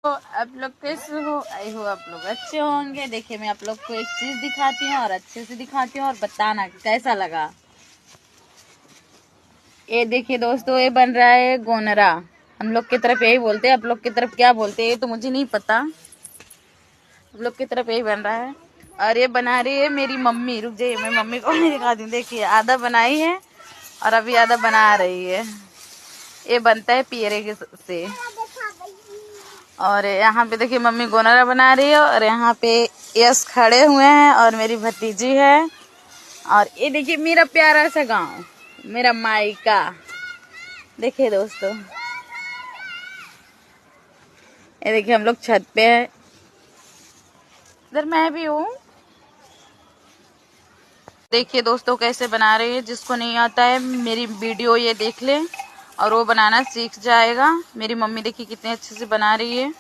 आप लोग कैसे हो? आई हो आप लोग अच्छे होंगे। देखिए मैं आप लोग को एक चीज दिखाती हूँ और अच्छे से दिखाती हूँ और बताना कैसा लगा। ये देखिए दोस्तों, ये बन रहा है गोनरा। हम लोग की तरफ यही बोलते हैं, आप लोग की तरफ क्या बोलते हैं ये तो मुझे नहीं पता। आप लोग की तरफ यही बन रहा है। और ये बना रही है मेरी मम्मी। रुक जाइए मैं मम्मी को नहीं दिखाती हूँ। देखिए आधा बनाई है और अभी आधा बना रही है। ये बनता है पियरे के से। और यहाँ पे देखिए मम्मी गोनरा बना रही है और यहाँ पे यस खड़े हुए हैं और मेरी भतीजी है। और ये देखिए मेरा प्यारा सा गांव, मेरा मायका। देखिए दोस्तों, ये देखिए हम लोग छत पे है। इधर मैं भी हूँ। देखिए दोस्तों कैसे बना रही है। जिसको नहीं आता है मेरी वीडियो ये देख ले और वो बनाना सीख जाएगा। मेरी मम्मी देखिए कितने अच्छे से बना रही है।